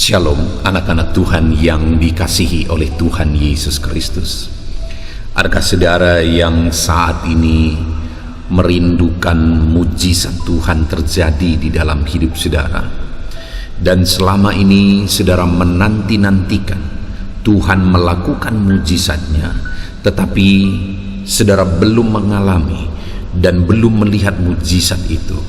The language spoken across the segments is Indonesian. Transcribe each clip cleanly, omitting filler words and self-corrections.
Shalom anak-anak Tuhan yang dikasihi oleh Tuhan Yesus Kristus. Adakah saudara yang saat ini merindukan mujizat Tuhan terjadi di dalam hidup saudara? Dan selama ini saudara menanti-nantikan Tuhan melakukan mujizatnya, tetapi saudara belum mengalami dan belum melihat mujizat itu.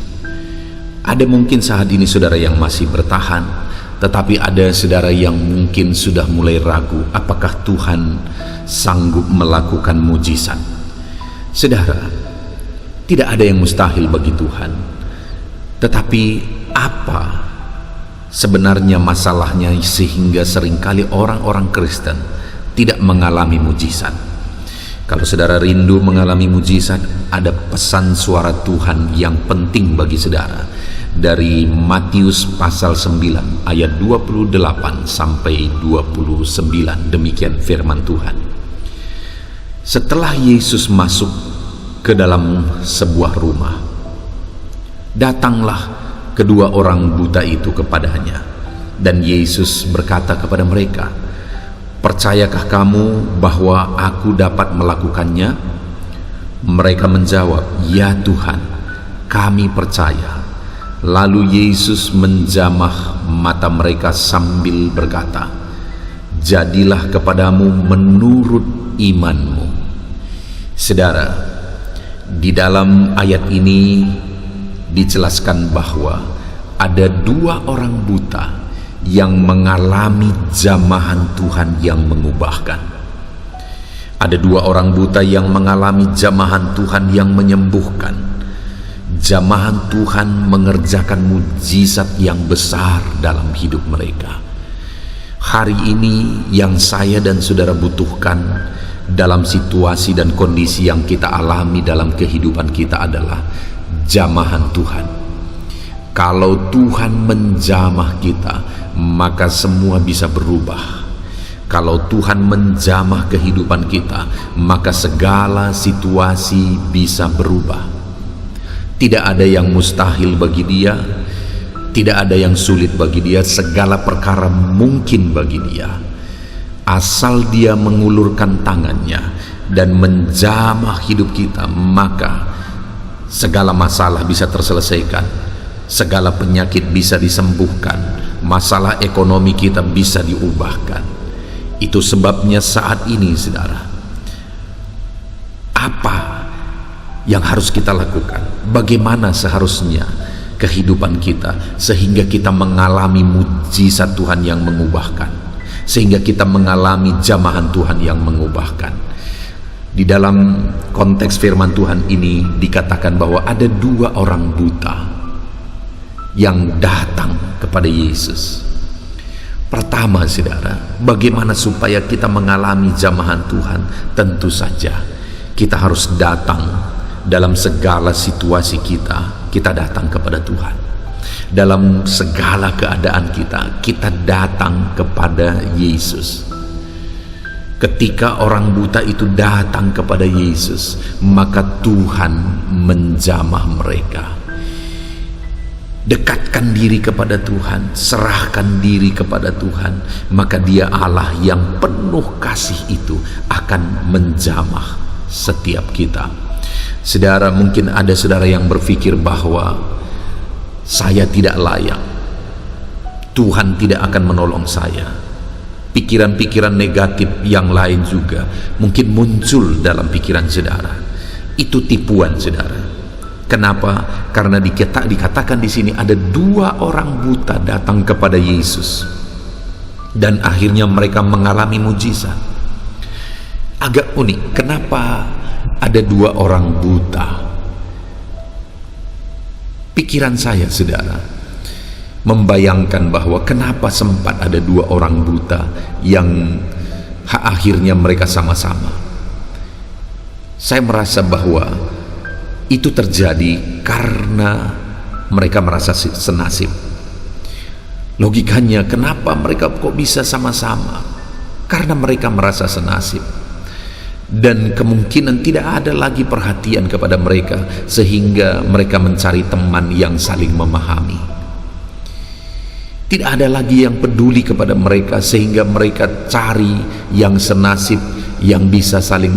Ada mungkin saat ini saudara yang masih bertahan, tetapi ada saudara yang mungkin sudah mulai ragu apakah Tuhan sanggup melakukan mujizat. Saudara, tidak ada yang mustahil bagi Tuhan. Tetapi apa sebenarnya masalahnya sehingga seringkali orang-orang Kristen tidak mengalami mujizat? Kalau saudara rindu mengalami mujizat, ada pesan suara Tuhan yang penting bagi saudara dari Matius pasal 9 ayat 28 sampai 29. Demikian firman Tuhan. Setelah Yesus masuk ke dalam sebuah rumah, datanglah kedua orang buta itu kepadanya, dan Yesus berkata kepada mereka, "Percayakah kamu bahwa aku dapat melakukannya?" Mereka menjawab, "Ya Tuhan, kami percaya." Lalu Yesus menjamah mata mereka sambil berkata, "Jadilah kepadamu menurut imanmu." Saudara, di dalam ayat ini dijelaskan bahwa ada dua orang buta yang mengalami jamahan Tuhan yang mengubahkan. Ada dua orang buta yang mengalami jamahan Tuhan yang menyembuhkan. Jamahan Tuhan mengerjakan mujizat yang besar dalam hidup mereka. Hari ini yang saya dan saudara butuhkan dalam situasi dan kondisi yang kita alami dalam kehidupan kita adalah jamahan Tuhan. Kalau Tuhan menjamah kita, maka semua bisa berubah. Kalau Tuhan menjamah kehidupan kita, maka segala situasi bisa berubah. Tidak ada yang mustahil bagi Dia, tidak ada yang sulit bagi Dia. Segala perkara mungkin bagi Dia, asal Dia mengulurkan tangannya dan menjamah hidup kita, maka segala masalah bisa terselesaikan, segala penyakit bisa disembuhkan, masalah ekonomi kita bisa diubahkan. Itu sebabnya saat ini saudara, apa yang harus kita lakukan? Bagaimana seharusnya kehidupan kita sehingga kita mengalami mujizat Tuhan yang mengubahkan, sehingga kita mengalami jamahan Tuhan yang mengubahkan? Di dalam konteks firman Tuhan ini dikatakan bahwa ada dua orang buta yang datang kepada Yesus. Pertama saudara, bagaimana supaya kita mengalami jamahan Tuhan? Tentu saja kita harus datang dalam segala situasi kita datang kepada Tuhan. Dalam segala keadaan kita datang kepada Yesus. Ketika orang buta itu datang kepada Yesus, maka Tuhan menjamah mereka. Dekatkan diri kepada Tuhan, serahkan diri kepada Tuhan, maka Dia Allah yang penuh kasih itu akan menjamah setiap kita. Saudara, mungkin ada saudara yang berpikir bahwa saya tidak layak, Tuhan tidak akan menolong saya. Pikiran-pikiran negatif yang lain juga mungkin muncul dalam pikiran saudara. Itu tipuan saudara. Kenapa? Karena dikatakan di sini ada dua orang buta datang kepada Yesus dan akhirnya mereka mengalami mujizat. Agak unik, kenapa ada dua orang buta? Pikiran saya saudara membayangkan bahwa kenapa sempat ada dua orang buta yang akhirnya mereka sama-sama. Saya merasa bahwa itu terjadi karena mereka merasa senasib. Logikanya kenapa mereka kok bisa sama-sama? Karena mereka merasa senasib. Dan kemungkinan tidak ada lagi perhatian kepada mereka, sehingga mereka mencari teman yang saling memahami. Tidak ada lagi yang peduli kepada mereka, sehingga mereka cari yang senasib, yang bisa saling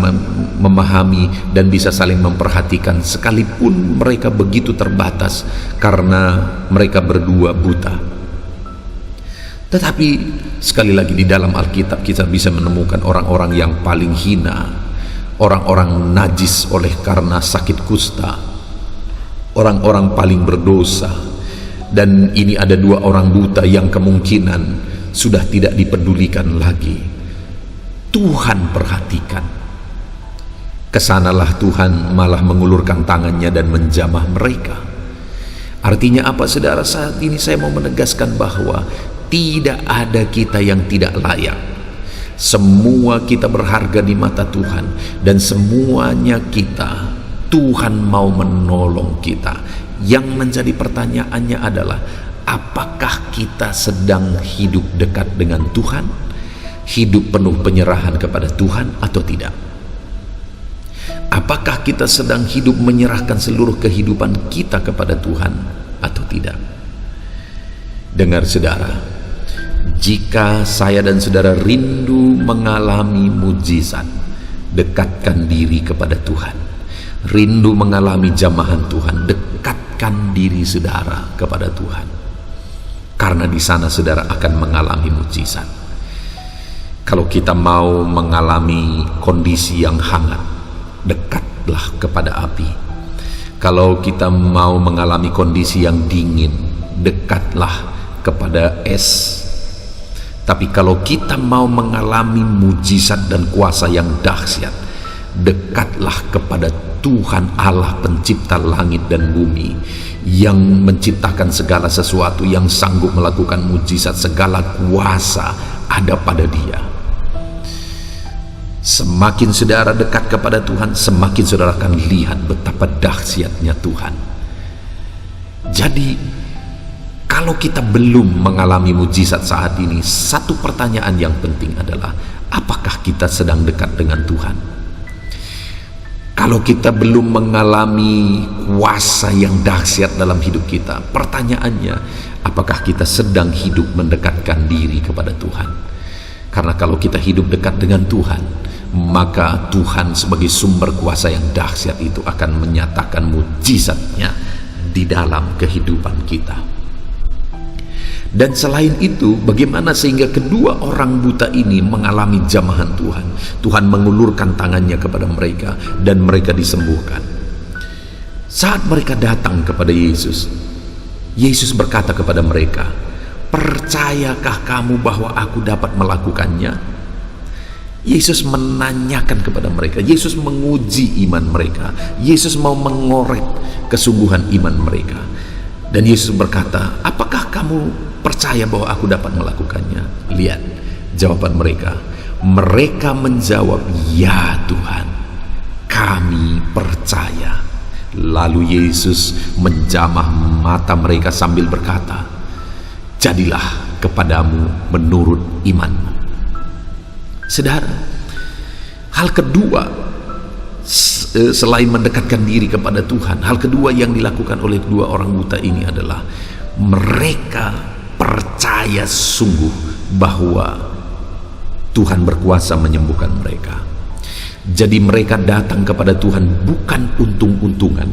memahami dan bisa saling memperhatikan, sekalipun mereka begitu terbatas karena mereka berdua buta. Tetapi sekali lagi di dalam Alkitab kita bisa menemukan orang-orang yang paling hina, orang-orang najis oleh karena sakit kusta, orang-orang paling berdosa. Dan ini ada dua orang buta yang kemungkinan sudah tidak dipedulikan lagi. Tuhan perhatikan. Kesanalah Tuhan malah mengulurkan tangannya dan menjamah mereka. Artinya apa, saudara? Saat ini saya mau menegaskan bahwa tidak ada kita yang tidak layak. Semua kita berharga di mata Tuhan, dan semuanya kita Tuhan mau menolong kita. Yang menjadi pertanyaannya adalah, apakah kita sedang hidup dekat dengan Tuhan, hidup penuh penyerahan kepada Tuhan atau tidak? Apakah kita sedang hidup menyerahkan seluruh kehidupan kita kepada Tuhan atau tidak? Dengar saudara, jika saya dan saudara rindu mengalami mujizat, dekatkan diri kepada Tuhan. Rindu mengalami jamahan Tuhan, dekatkan diri saudara kepada Tuhan, karena di sana saudara akan mengalami mujizat. Kalau kita mau mengalami kondisi yang hangat, dekatlah kepada api. Kalau kita mau mengalami kondisi yang dingin, dekatlah kepada es. Tapi kalau kita mau mengalami mujizat dan kuasa yang dahsyat, dekatlah kepada Tuhan Allah pencipta langit dan bumi, yang menciptakan segala sesuatu, yang sanggup melakukan mujizat. Segala kuasa ada pada Dia. Semakin saudara dekat kepada Tuhan, semakin saudara akan lihat betapa dahsyatnya Tuhan. Jadi kalau kita belum mengalami mujizat saat ini, satu pertanyaan yang penting adalah, apakah kita sedang dekat dengan Tuhan? Kalau kita belum mengalami kuasa yang dahsyat dalam hidup kita, pertanyaannya, apakah kita sedang hidup mendekatkan diri kepada Tuhan? Karena kalau kita hidup dekat dengan Tuhan, maka Tuhan sebagai sumber kuasa yang dahsyat itu akan menyatakan mujizatnya di dalam kehidupan kita. Dan selain itu, bagaimana sehingga kedua orang buta ini mengalami jamahan Tuhan? Tuhan mengulurkan tangannya kepada mereka dan mereka disembuhkan. Saat mereka datang kepada Yesus, Yesus berkata kepada mereka, "Percayakah kamu bahwa aku dapat melakukannya?" Yesus menanyakan kepada mereka, Yesus menguji iman mereka, Yesus mau mengorek kesungguhan iman mereka. Dan Yesus berkata, "Apakah kamu percaya bahwa aku dapat melakukannya?" Lihat jawaban mereka. Mereka menjawab, "Ya Tuhan, kami percaya." Lalu Yesus menjamah mata mereka sambil berkata, "Jadilah kepadamu menurut imanmu." Saudara, hal kedua selain mendekatkan diri kepada Tuhan, hal kedua yang dilakukan oleh kedua orang buta ini adalah mereka percaya sungguh bahwa Tuhan berkuasa menyembuhkan mereka. Jadi mereka datang kepada Tuhan bukan untung-untungan,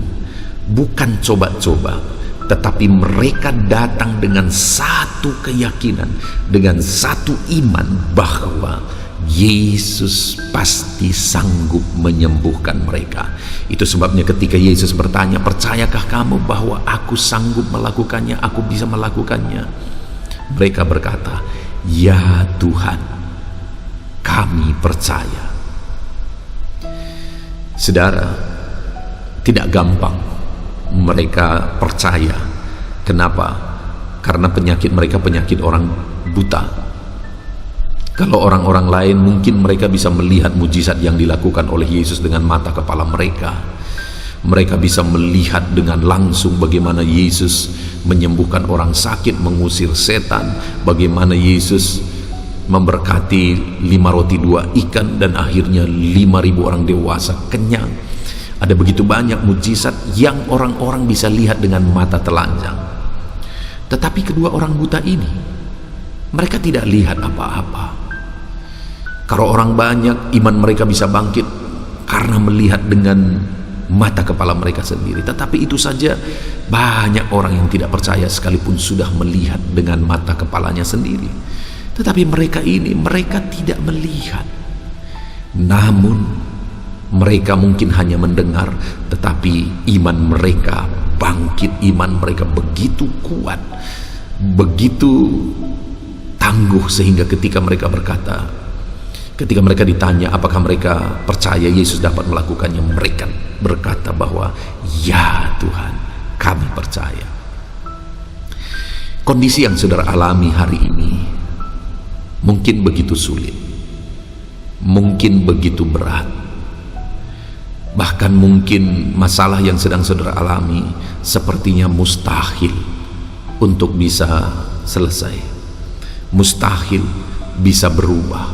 bukan coba-coba, tetapi mereka datang dengan satu keyakinan, dengan satu iman bahwa Yesus pasti sanggup menyembuhkan mereka. Itu sebabnya ketika Yesus bertanya, "Percayakah kamu bahwa aku sanggup melakukannya, aku bisa melakukannya?" Mereka berkata, "Ya Tuhan, kami percaya." Saudara, tidak gampang mereka percaya. Kenapa? Karena penyakit mereka penyakit orang buta. Kalau orang-orang lain mungkin mereka bisa melihat mujizat yang dilakukan oleh Yesus dengan mata kepala mereka. Mereka bisa melihat dengan langsung bagaimana Yesus menyembuhkan orang sakit, mengusir setan, bagaimana Yesus memberkati 5 roti 2 ikan dan akhirnya 5.000 orang dewasa kenyang. Ada begitu banyak mujizat yang orang-orang bisa lihat dengan mata telanjang. Tetapi kedua orang buta ini Mereka tidak lihat apa-apa. Kalau orang banyak, iman mereka bisa bangkit karena melihat dengan mata kepala mereka sendiri. Tetapi itu saja, banyak orang yang tidak percaya sekalipun sudah melihat dengan mata kepalanya sendiri. Tetapi mereka tidak melihat. Namun mereka mungkin hanya mendengar, tetapi iman mereka bangkit, iman mereka begitu kuat, begitu tangguh, sehingga ketika mereka ditanya apakah mereka percaya Yesus dapat melakukannya, mereka berkata bahwa ya Tuhan, kami percaya. Kondisi yang saudara alami hari ini mungkin begitu sulit, mungkin begitu berat, bahkan mungkin masalah yang sedang saudara alami sepertinya mustahil untuk bisa selesai, mustahil bisa berubah,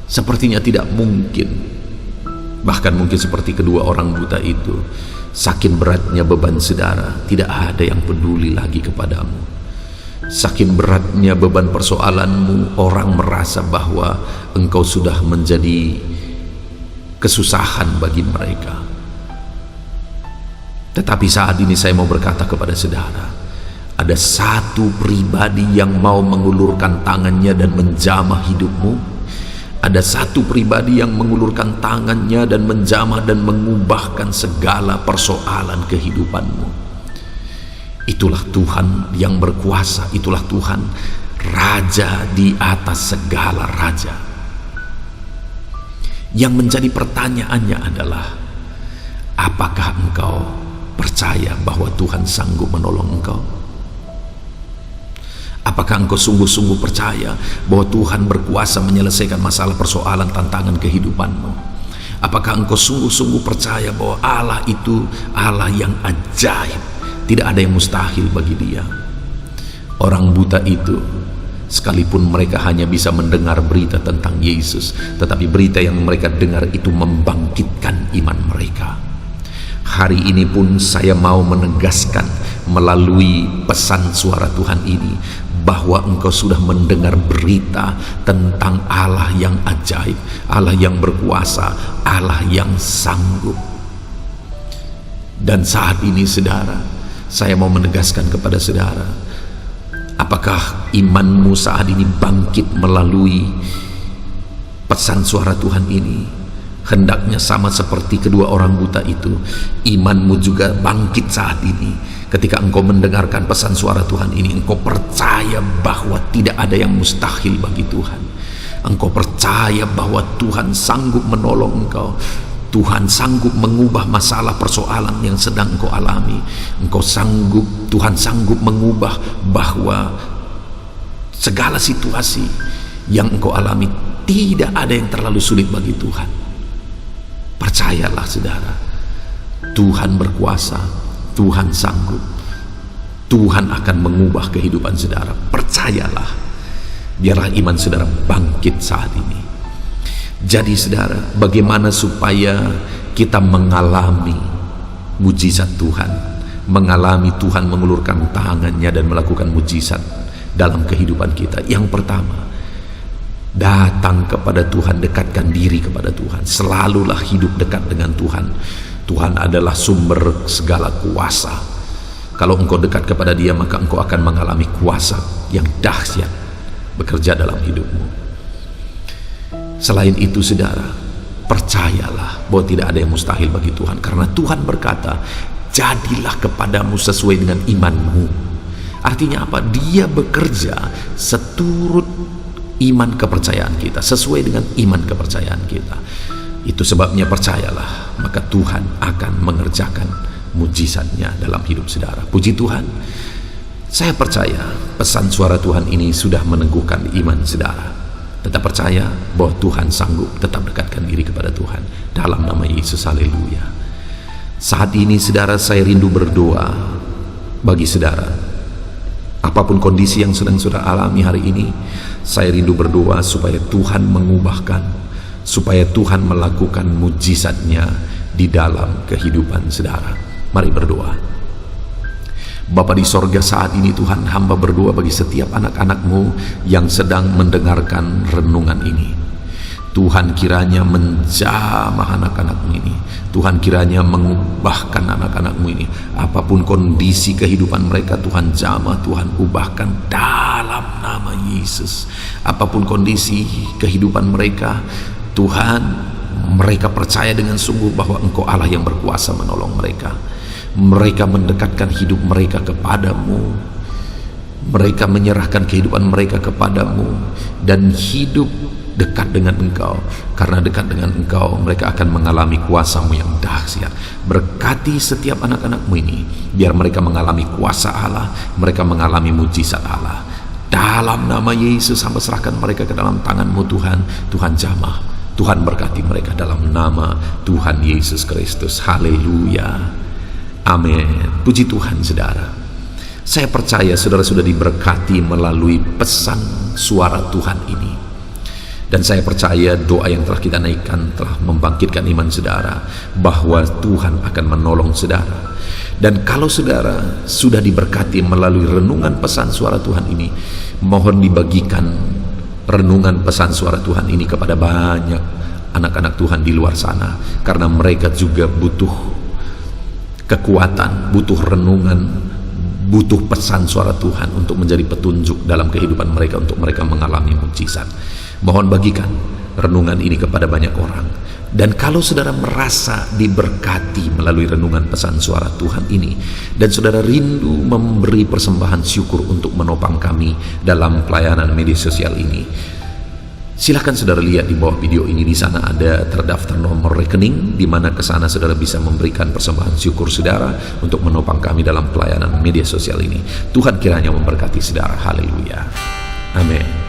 sepertinya tidak mungkin. Bahkan mungkin seperti kedua orang buta itu, saking beratnya beban saudara, tidak ada yang peduli lagi kepadamu. Saking beratnya beban persoalanmu, orang merasa bahwa engkau sudah menjadi kesusahan bagi mereka. Tetapi saat ini saya mau berkata kepada saudara, ada satu pribadi yang mau mengulurkan tangannya dan menjamah hidupmu. Ada satu pribadi yang mengulurkan tangannya dan menjamah dan mengubahkan segala persoalan kehidupanmu. Itulah Tuhan yang berkuasa, itulah Tuhan Raja di atas segala raja. Yang menjadi pertanyaannya adalah, apakah engkau percaya bahwa Tuhan sanggup menolong engkau? Apakah engkau sungguh-sungguh percaya bahwa Tuhan berkuasa menyelesaikan masalah persoalan tantangan kehidupanmu? Apakah engkau sungguh-sungguh percaya bahwa Allah itu Allah yang ajaib, tidak ada yang mustahil bagi Dia? Orang buta itu, sekalipun mereka hanya bisa mendengar berita tentang Yesus, tetapi berita yang mereka dengar itu membangkitkan iman mereka. Hari ini pun saya mau menegaskan melalui pesan suara Tuhan ini bahwa engkau sudah mendengar berita tentang Allah yang ajaib, Allah yang berkuasa, Allah yang sanggup. Dan saat ini saudara, saya mau menegaskan kepada saudara, apakah imanmu saat ini bangkit melalui pesan suara Tuhan ini? Hendaknya sama seperti kedua orang buta itu, imanmu juga bangkit saat ini. Ketika engkau mendengarkan pesan suara Tuhan ini, engkau percaya bahwa tidak ada yang mustahil bagi Tuhan. Engkau percaya bahwa Tuhan sanggup menolong engkau. Tuhan sanggup mengubah masalah persoalan yang sedang engkau alami. Tuhan sanggup mengubah bahwa segala situasi yang engkau alami, tidak ada yang terlalu sulit bagi Tuhan. Percayalah saudara, Tuhan berkuasa, Tuhan sanggup, Tuhan akan mengubah kehidupan saudara. Percayalah, biarlah iman saudara bangkit saat ini. Jadi saudara, bagaimana supaya kita mengalami mujizat Tuhan, mengalami Tuhan mengulurkan tangannya dan melakukan mujizat dalam kehidupan kita? Yang pertama, datang kepada Tuhan, dekatkan diri kepada Tuhan. Selalulah hidup dekat dengan Tuhan. Tuhan adalah sumber segala kuasa. Kalau engkau dekat kepada Dia, maka engkau akan mengalami kuasa yang dahsyat bekerja dalam hidupmu. Selain itu saudara, percayalah bahwa tidak ada yang mustahil bagi Tuhan, karena Tuhan berkata, jadilah kepadamu sesuai dengan imanmu. Artinya apa? Dia bekerja seturut iman kepercayaan kita, sesuai dengan iman kepercayaan kita. Itu sebabnya percayalah, maka Tuhan akan mengerjakan mujizatnya dalam hidup saudara. Puji Tuhan, saya percaya pesan suara Tuhan ini sudah meneguhkan iman saudara. Tetap percaya bahwa Tuhan sanggup, tetap dekatkan diri kepada Tuhan dalam nama Yesus. Haleluya. Saat ini saudara, saya rindu berdoa bagi saudara. Apapun kondisi yang sedang saudara alami hari ini, saya rindu berdoa supaya Tuhan mengubahkan, supaya Tuhan melakukan mujizatnya di dalam kehidupan saudara. Mari berdoa. Bapa di sorga, saat ini Tuhan, hamba berdoa bagi setiap anak-anak-Mu yang sedang mendengarkan renungan ini. Tuhan, kiranya menjamah anak-anak-Mu ini. Tuhan, kiranya mengubahkan anak-anak-Mu ini. Apapun kondisi kehidupan mereka, Tuhan jamah, Tuhan ubahkan dalam nama Yesus. Apapun kondisi kehidupan mereka, Tuhan, mereka percaya dengan sungguh bahwa Engkau Allah yang berkuasa menolong mereka. Mereka mendekatkan hidup mereka kepadamu. Mereka menyerahkan kehidupan mereka kepadamu dan hidup dekat dengan Engkau. Karena dekat dengan Engkau, mereka akan mengalami kuasa-Mu yang dahsyat. Berkati setiap anak-anak-Mu ini, biar mereka mengalami kuasa Allah, mereka mengalami mujizat Allah. Dalam nama Yesus, hamba serahkan mereka ke dalam tangan-Mu Tuhan. Tuhan jamah, Tuhan berkati mereka dalam nama Tuhan Yesus Kristus. Haleluya, amin. Puji Tuhan, saudara. Saya percaya saudara sudah diberkati melalui pesan suara Tuhan ini. Dan saya percaya doa yang telah kita naikkan telah membangkitkan iman saudara, bahwa Tuhan akan menolong saudara. Dan kalau saudara sudah diberkati melalui renungan pesan suara Tuhan ini, mohon dibagikan renungan pesan suara Tuhan ini kepada banyak anak-anak Tuhan di luar sana. Karena mereka juga butuh kekuatan, butuh renungan, butuh pesan suara Tuhan untuk menjadi petunjuk dalam kehidupan mereka, untuk mereka mengalami mujizat. Mohon bagikan renungan ini kepada banyak orang. Dan kalau saudara merasa diberkati melalui renungan pesan suara Tuhan ini, dan saudara rindu memberi persembahan syukur untuk menopang kami dalam pelayanan media sosial ini, silahkan saudara lihat di bawah video ini. Di sana ada terdaftar nomor rekening, di mana ke sana saudara bisa memberikan persembahan syukur saudara untuk menopang kami dalam pelayanan media sosial ini. Tuhan kiranya memberkati saudara. Haleluya, amin.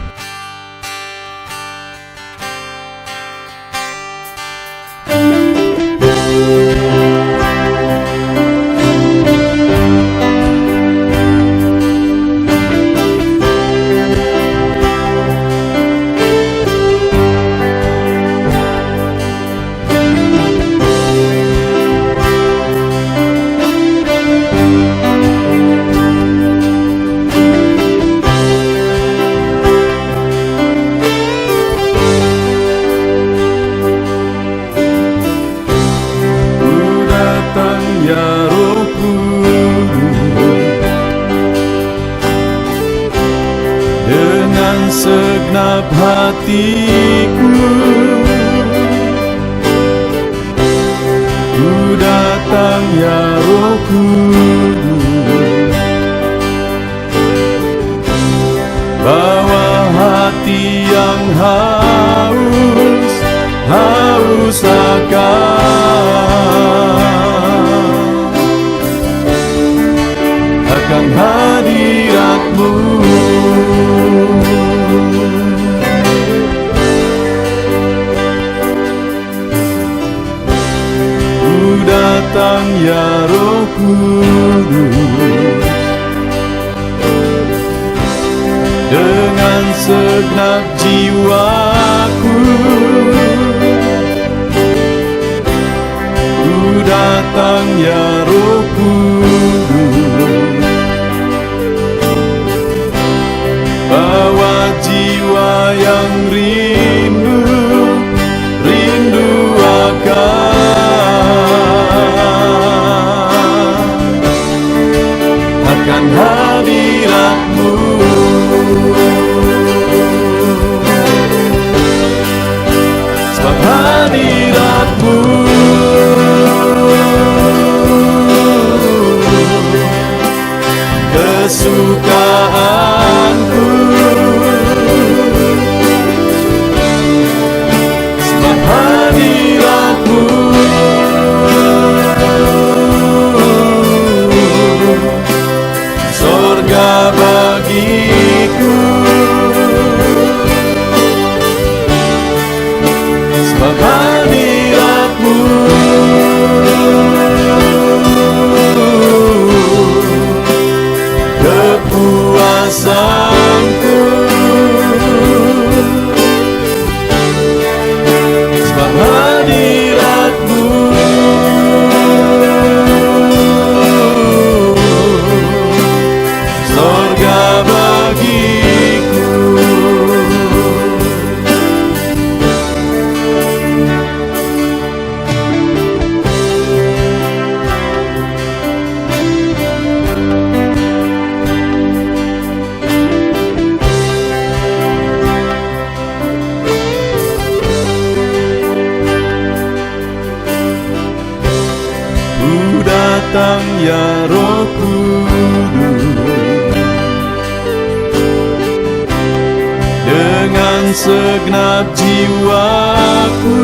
Segenap hatiku ku datang, ya Roh Kudus. Bawa hati yang haus akan hadirat-Mu. Datang, ya Roh Kudus, dengan segenap jiwaku. Ku datang, ya Roh Kudus, bawa jiwa yang rindu akan hadirat-Mu. Sebab hadirat-Mu kesukaanku, dengan segenap jiwaku.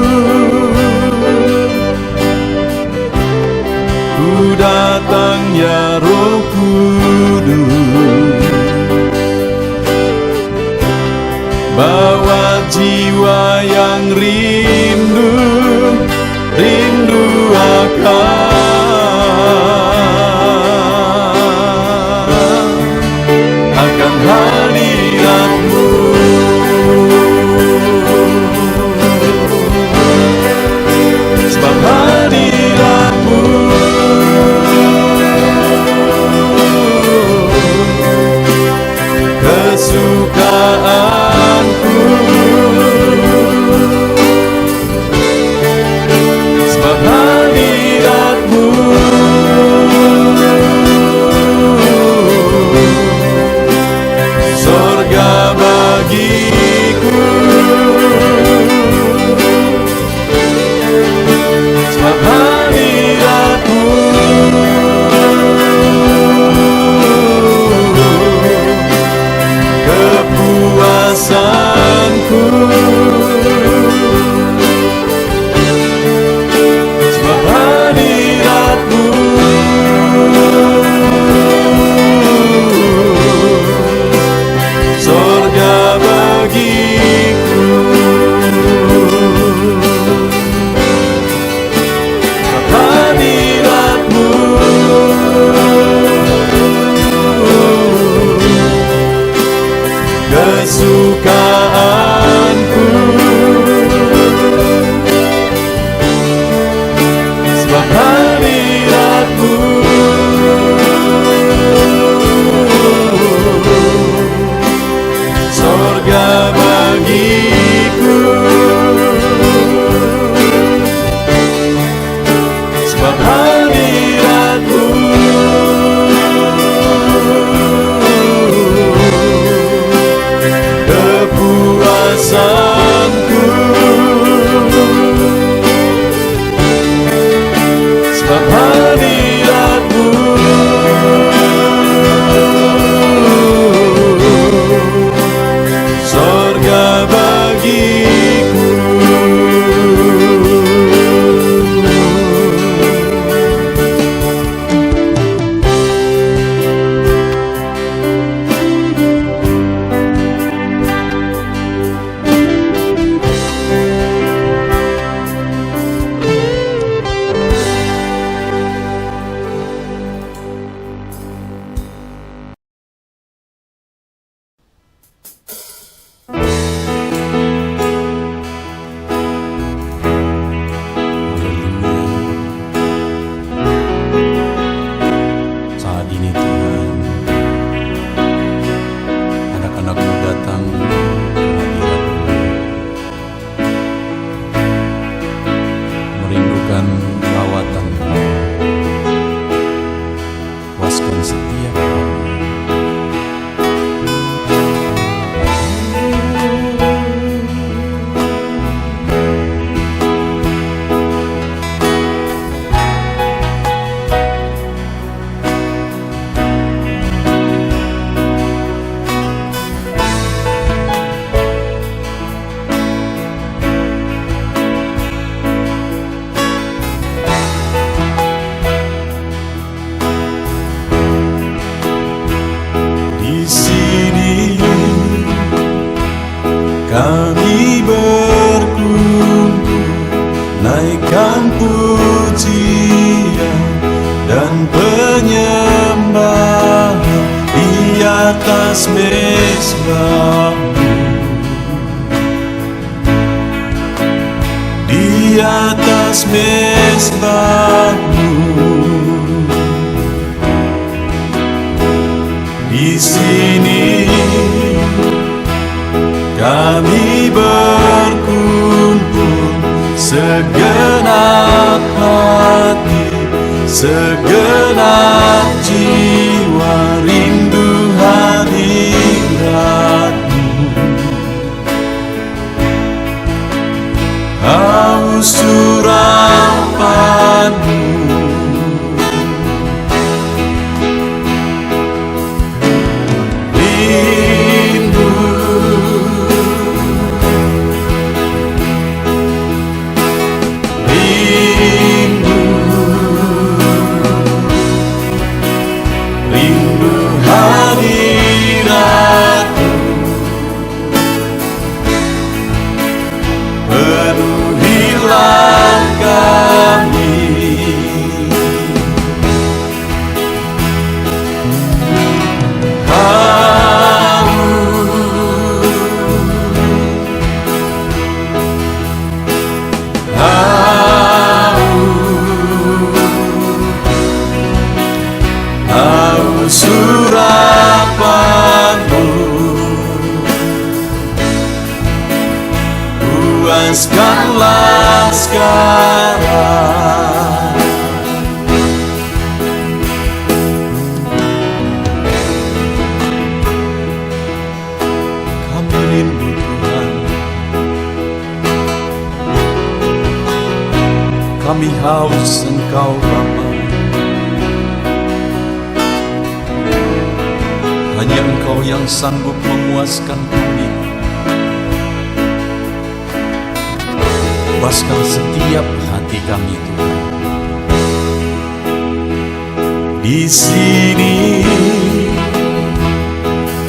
Ku datang ya Roh Kudus, bawa jiwa yang rindu akan hadirat-Mu. Sebab hadirat-Mu kesukaanku. Sebab hadirat-Mu sorga bagiku. Sebab hadirat-Mu kepuasanku. Sebab hadirat-Mu sorga bagiku. Sebab hadirat-Mu kesukaanku. Sebab hadirat-Mu sorga bagiku. Sebab hadirat-Mu kepuasanku. Sebab hadirat-Mu sorga bagiku. Saat ini Tuhan, anak-anak-Mu datang ke hadirat-Mu, merindukan lawatan-Mu. Puaskan setiap kami. Di sini kami berkumpul, naikkan pujian dan penyembahan di atas mezbah-Mu, di atas mezbah-Mu. Di sini kami berkumpul, segenap hati, segenap jiwa rindu hadirat-Mu. Haus surapan-Mu, rindu puaskanlah sekarang. Kami rindu Tuhan, kami haus Engkau Bapa. Hanya Engkau yang sanggup memuaskan kami. Puaskan setiap hati kami Tuhan. Di sini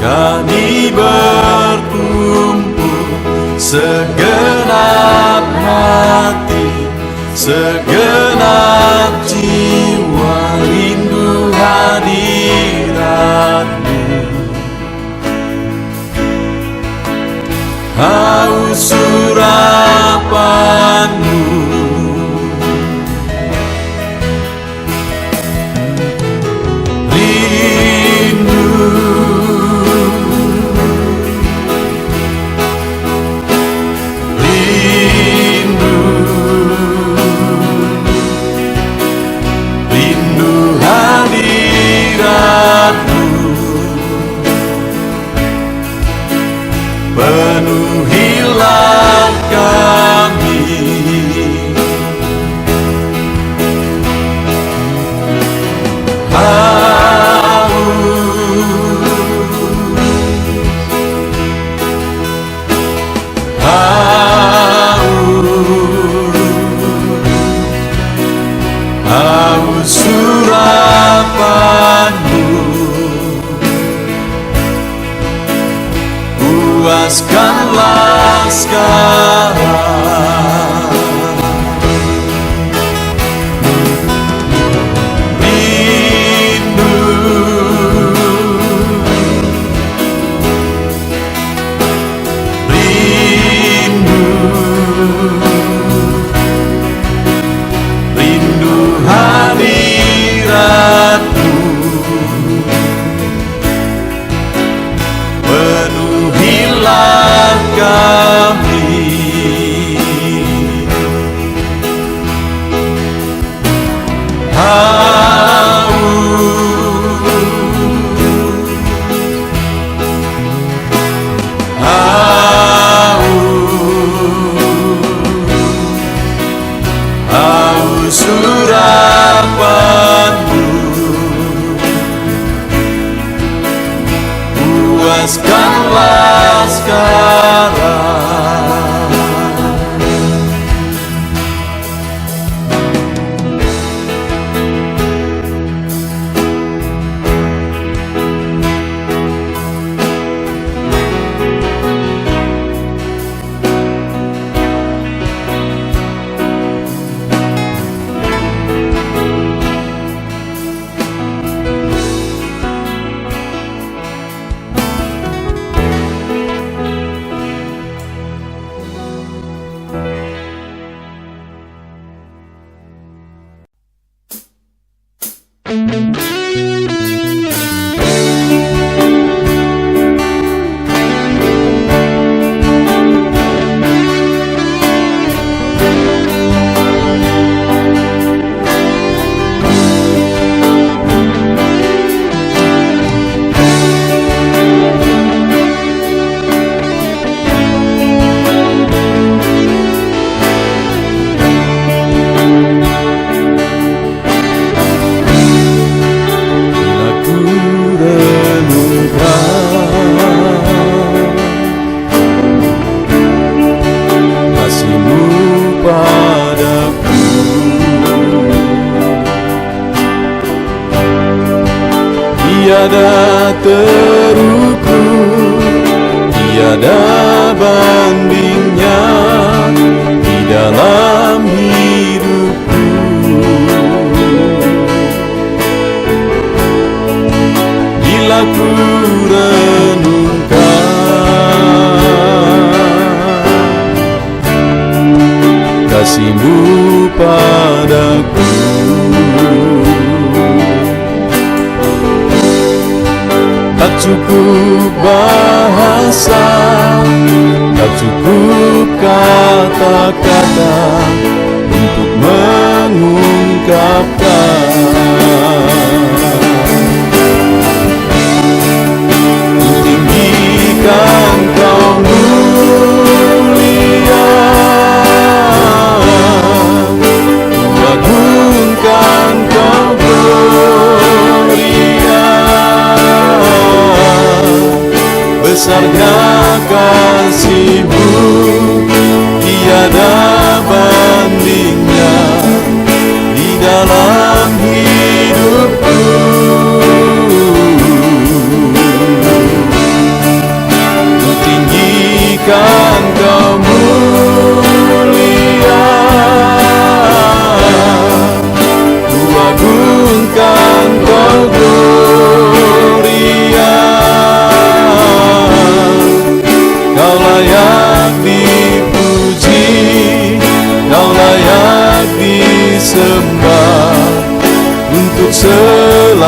kami berkumpul, segenap hati, segenap jiwa, rindu hadirat-Mu. Haus urapan-Mu, rindu, rindu, rindu hadirat-Mu. Penuhilah kami, haus urapan-Mu. Puaskanlah sekarang. Rindu, rindu, rindu hadirat-Mu. Penuhilah kami, haus urapan-Mu. Puaskanlah sekarang. Tiada terukur, tiada bandingnya di dalam hidupku. Bila ku renungkan kasih-Mu padaku, tak cukup bahasa, tak cukup kata kata-kata untuk mengungkapkan. Tinggikan Kau mulia, agungkan Kau gloria. Besarnya kasih-Mu, tiada bandingnya di dalam hidupku. Ku tinggikan Kau mulia, ku agungkan Kau gloria. Kau layak dipuji, Kau layak disembah untuk selamanya.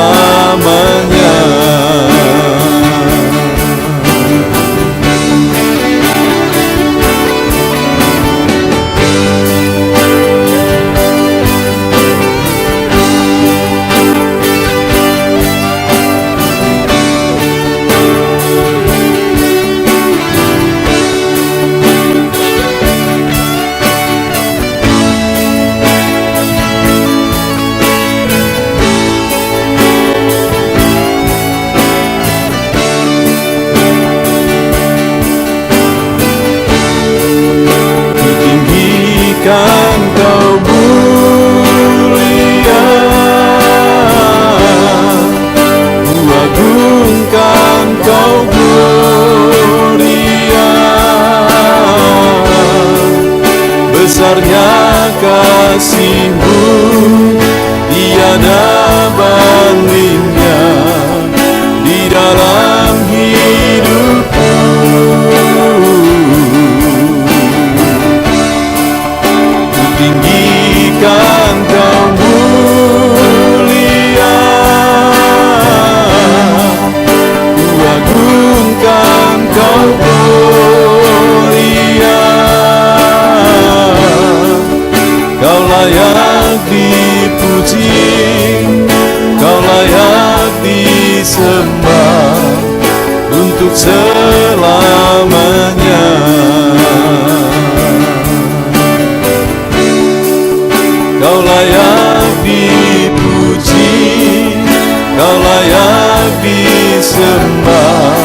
Kan Kau mulia, ku agungkan Kau gloria. Besarnya kasih-Mu, tiada bandingnya di dalam hidupku. Tinggikan Kau mulia, ku agungkan Kau gloria. Kau layak dipuji, Kau layak disembah untuk selamanya. Kau layak dipuji, Kau layak disembah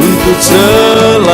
untuk selamanya.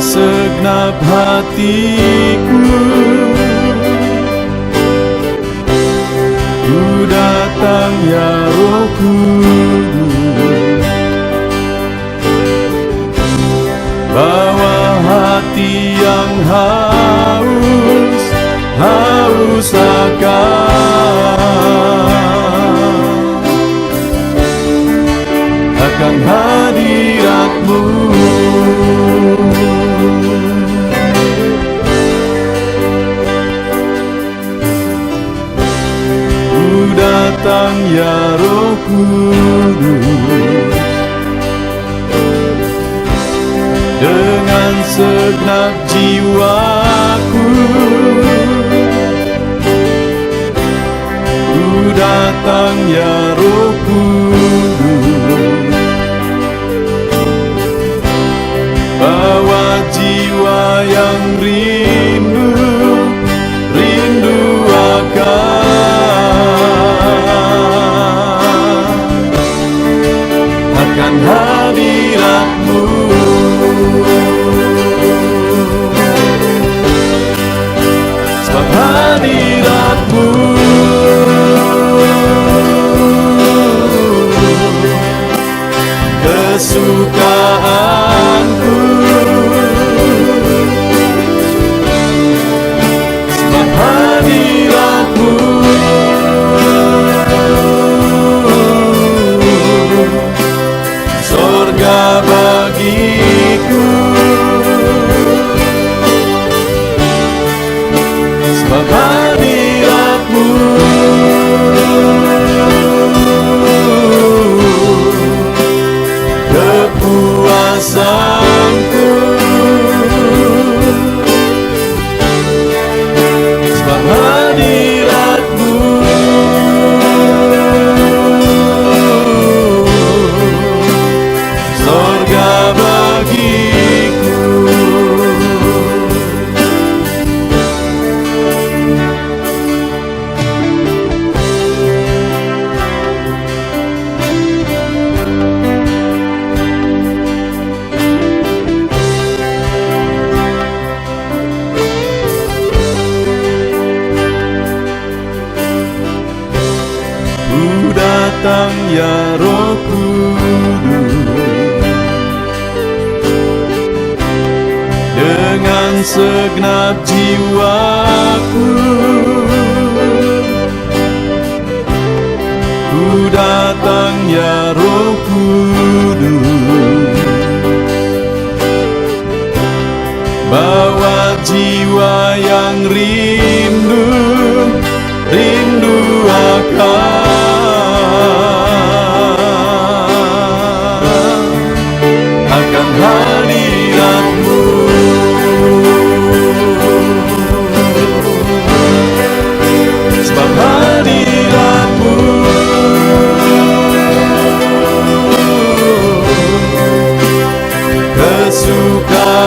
Segenap hatiku ku datang ya Roh Kudus, bawa hati yang haus akan hadirat-Mu. Datang ya Roh Kudus, dengan segenap jiwaku ku datang ya Roh Kudus, bawa jiwa yang rindu kesukaanku. Sebab hadirat-Mu surga bagiku. Sebab hadirat-Mu kepuasanku. Sebab hadirat-Mu surga bagiku. Ku datang ya Roh Kudus dengan segenap jiwaku. Ku datang ya Roh Kudus, bawa jiwa yang rindu akan hadirat-Mu. Sebab hadirat-Mu kesukaanku.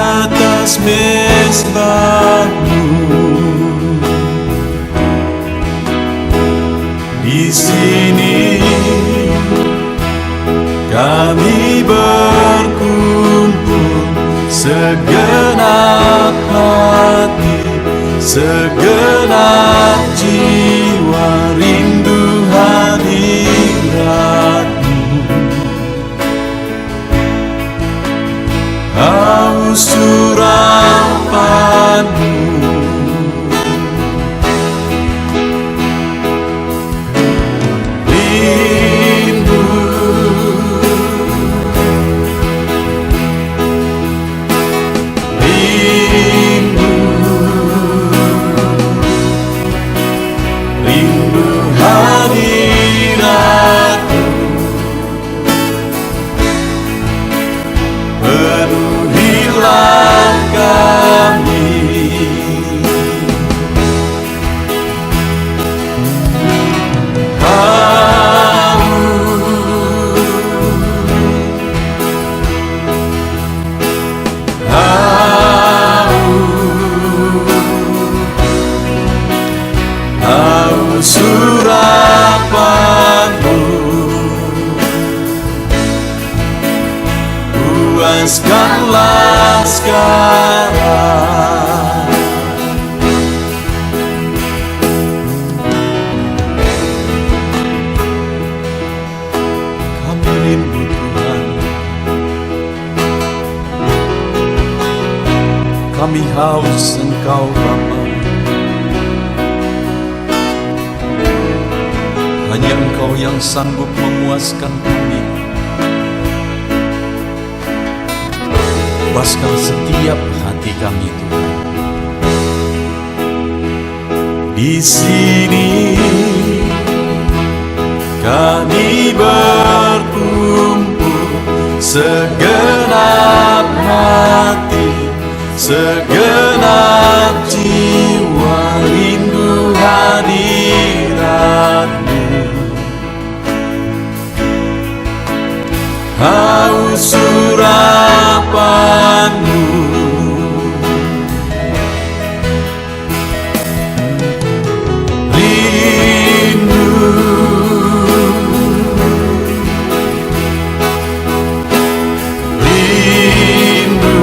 atas mezbah-Mu. Di sini kami berkumpul, segenap hati, segenap jiwa, rindu hadirat-Mu. Haus urapan-Mu, surapan-Mu, puaskanlah sekarang. Kami rindu Tuhan, kami haus Engkau Bapa. Hanya Engkau yang sanggup memuaskan kami. Puaskan setiap hati kami, Tuhan. Di sini kami berkumpul, segenap hati, segenap jiwa, rindu hadirat-Mu. Haus urapan-Mu, rindu, rindu,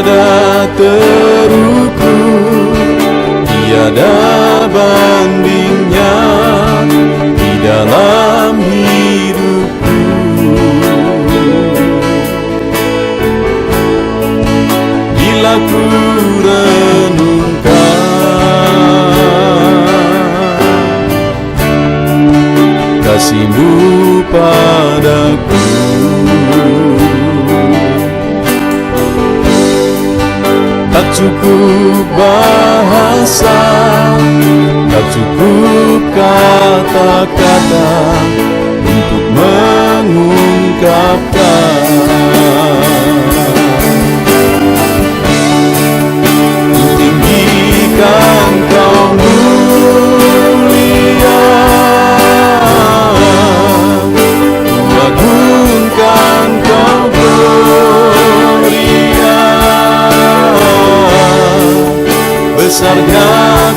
tiada terukur, tiada bandingnya di dalam hidupku. Bila ku renungkan kasih-Mu padaku, tak cukup bahasa, tak cukup kata-kata untuk mengungkapkan. Ku tinggikan Kau mulia, ku agungkan Kau gloria. Besarnya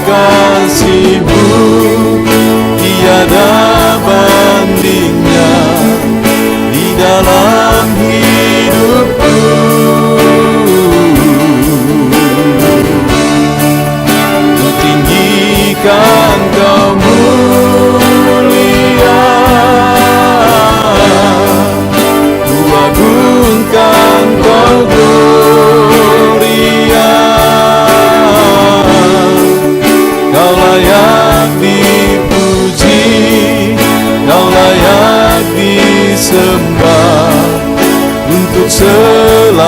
kasih-Mu, tiada bandingnya di dalam hidupku. Ku tinggikan Kau mulia, ku agungkan Kau gloria. Kau layak dipuji, Kau layak disembah untuk selamanya.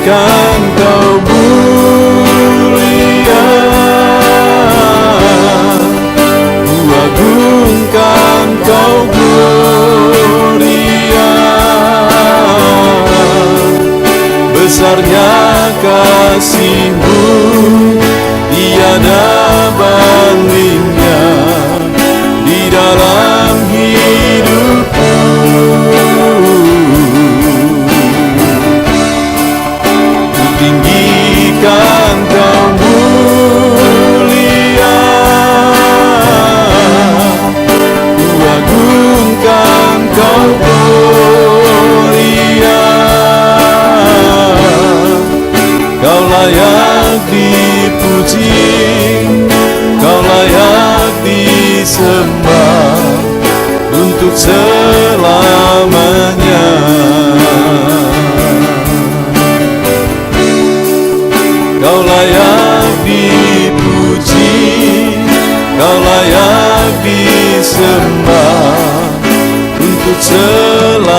Kan Kau mulia, ku agungkan Kau gloria. Besarnya kasih-Mu, tiada bandingnya di dalam hidupku. Tinggikan Kau mulia, ku agungkan Kau gloria. Kau layak dipuji, Kau layak disembah untuk selamanya. Kau layak dipuji, Kau layak disembah untuk selamanya.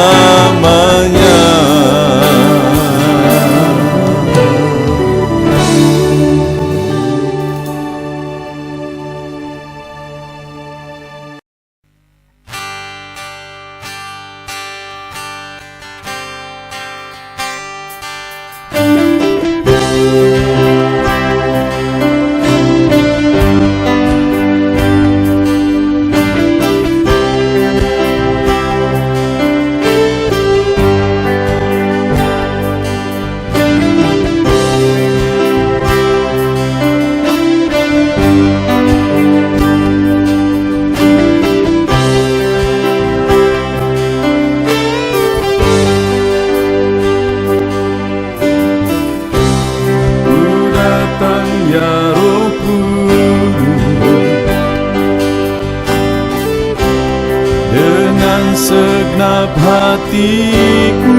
Segenap hatiku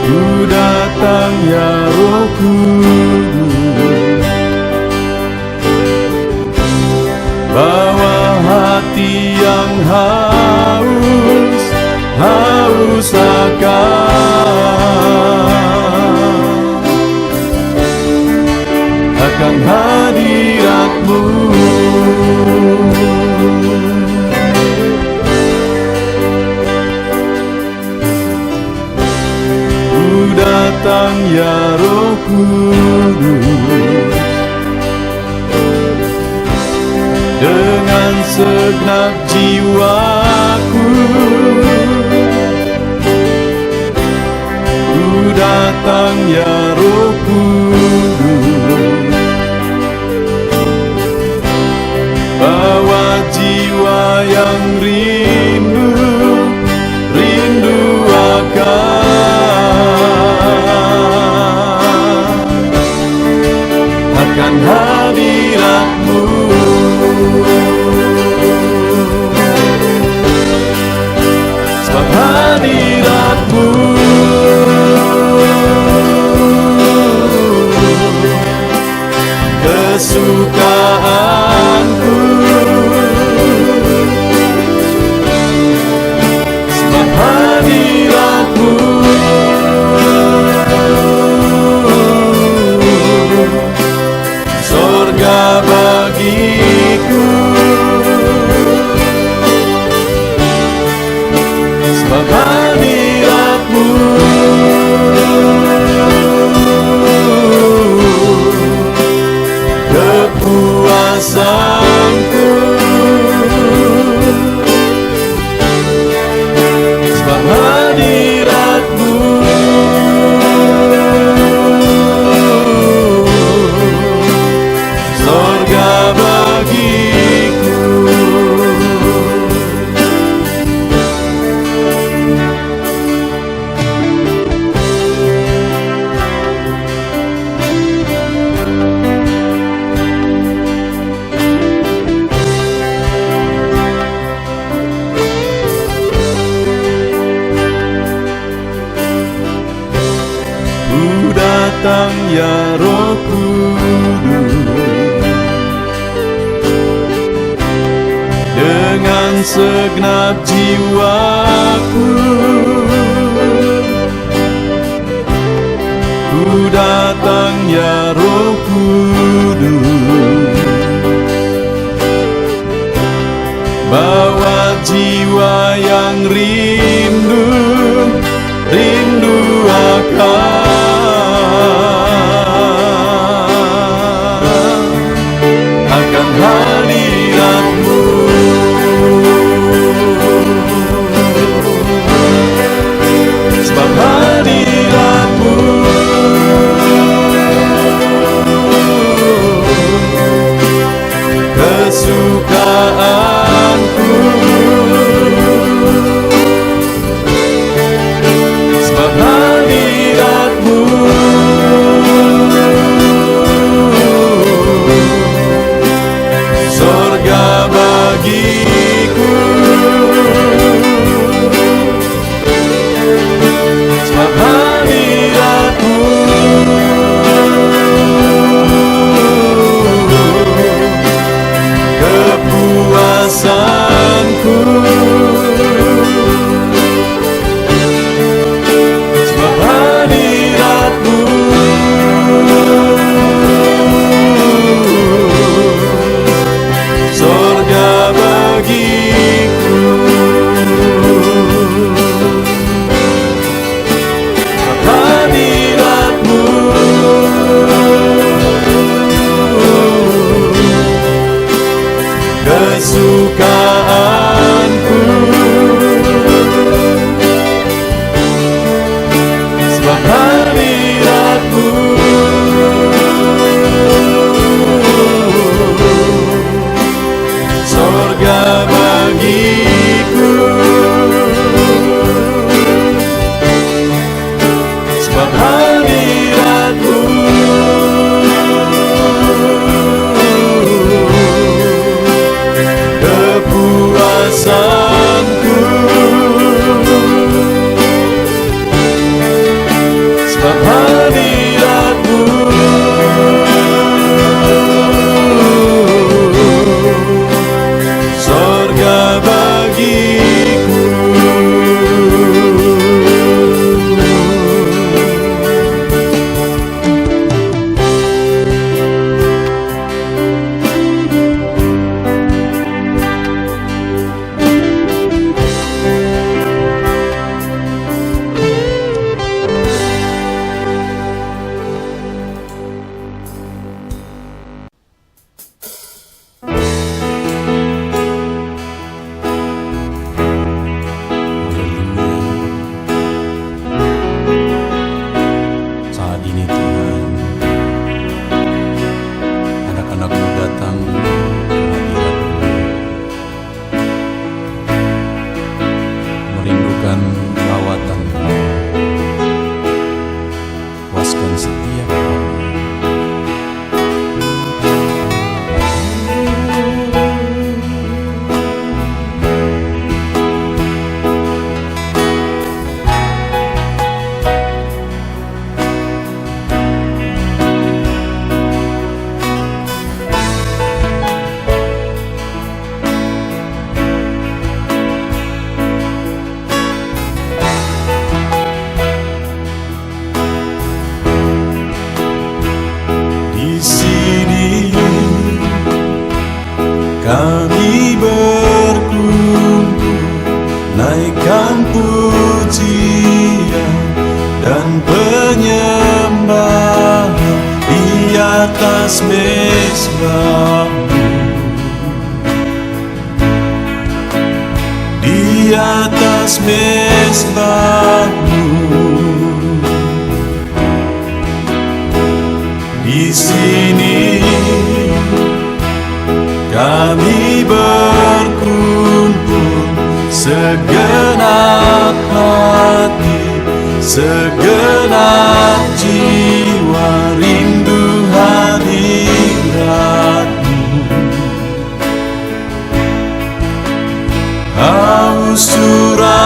ku datang ya Roh Kudus, bawa hati yang haus akan hadirat hadirat-Mu. Ku datang ya Roh Kudus, dengan segenap jiwaku. Ku datang ya Roh Kudus, bawa jiwa yang rindu akan hadirat-Mu. Sebab hadirat-Mu kesukaanku. Sebab hadirat-Mu surga bagiku. Sebab hadirat-Mu kepuasanku. Sebab hadirat-Mu surga bagiku. Ku datang ya Roh Kudus, dengan segenap jiwaku. Ku datang ya Roh Kudus, bawa jiwa yang rindu akan hadirat-Mu. Sebab hadirat-Mu kesukaanku. atas mezbah-Mu, di atas mezbah-Mu. Di sini kami berkumpul, segenap hati, segenap jiwa, rindu hadirat-Mu. Haus urapan-Mu,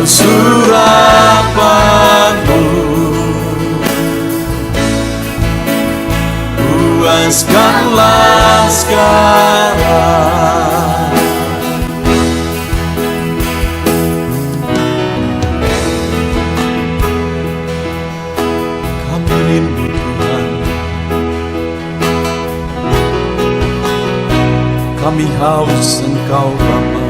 surapan-Mu, puaskanlah sekarang. Kami rindu Tuhan, kami haus Engkau Bapa.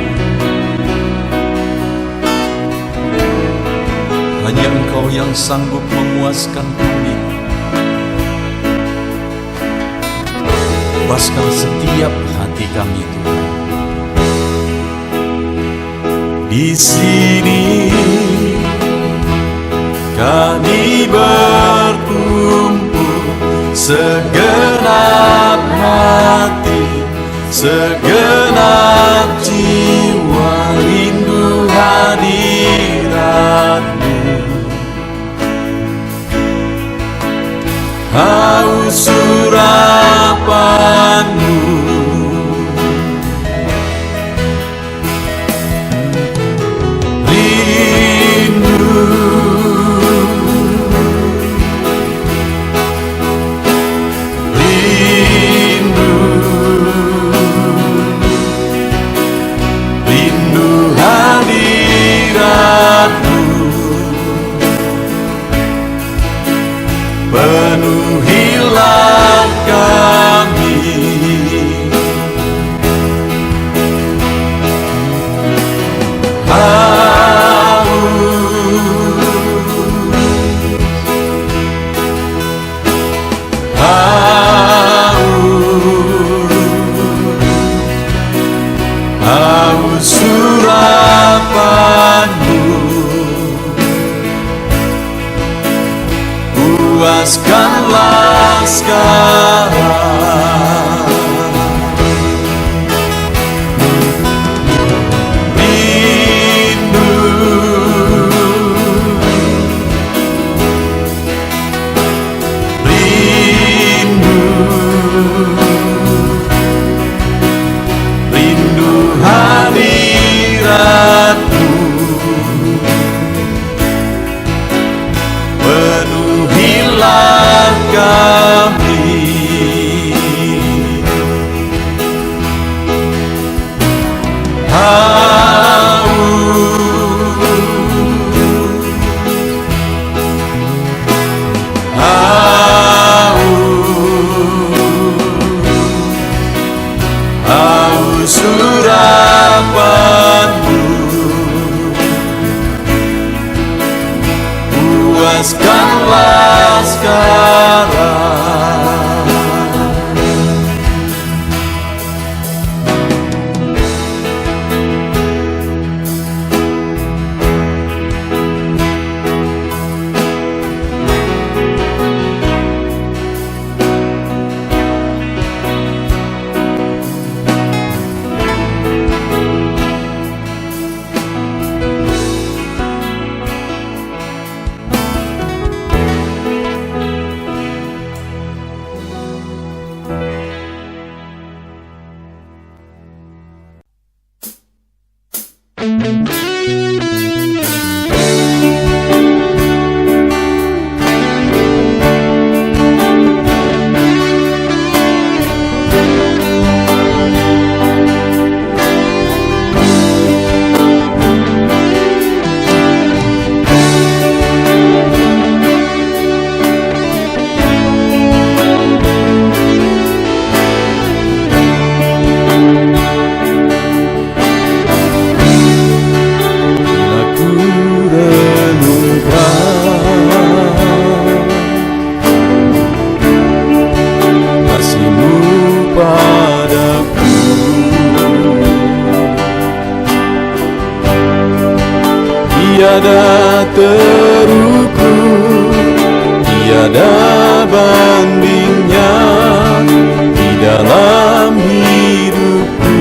Hanya Engkau yang sanggup memuaskan kami. Puaskan setiap hati kami, Tuhan. Di sini kami berkumpul, segenap hati, segenap jiwa, rindu hadirat-Mu. Haus urapan-Mu, rindu, rindu, rindu hadirat-Mu. Penuhilah kami, haus surapan-Mu, puaskanlah sekarang. Rindu, rindu, rindu hadirat-Mu. Penuhilah kami, Tiada terukur, tiada bandingnya di dalam hidupku.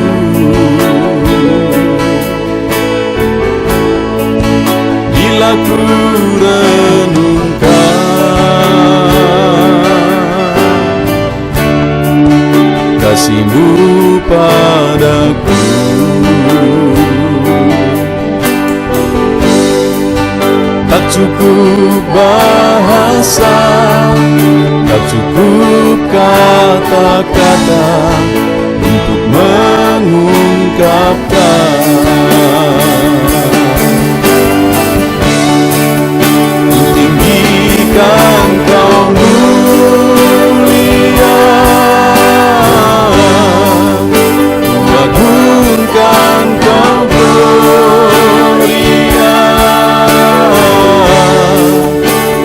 Bila ku renungkan kasih-Mu padaku, tak cukup bahasa, tak cukup kata-kata untuk mengungkapkan. Tinggikan Kau mulia, agungkan Kau gloria.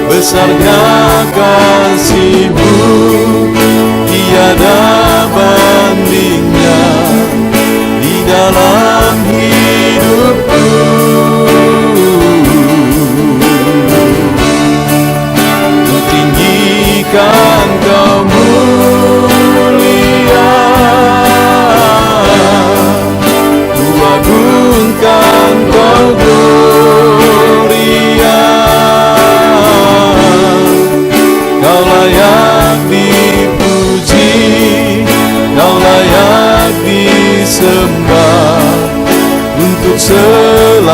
Besarnya kasih-Mu, tiada bandingnya di dalam hidupku. Ku tinggikan Kau mulia, ku agungkan Kau gloria. Kau layak dipuji, Kau layak disembah untuk selamanya.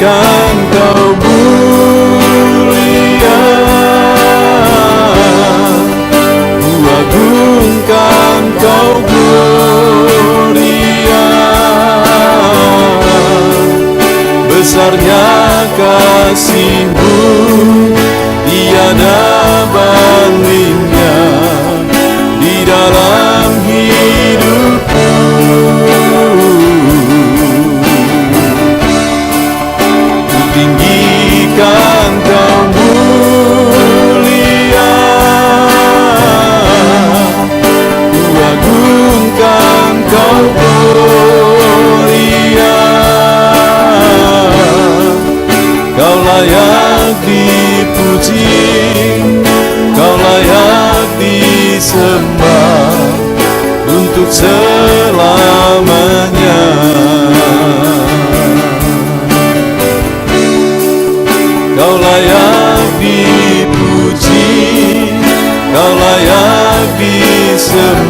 Kan Kau mulia, ku agungkan Kau gloria. Besarnya kasih-Mu, tiada bandingnya di dalam hidupku. Tinggikan Kau mulia, ku agungkan Kau gloria. Kau layak dipuji, Kau layak disembah untuk selamanya. Kau layak dipuji, Kau layak disembah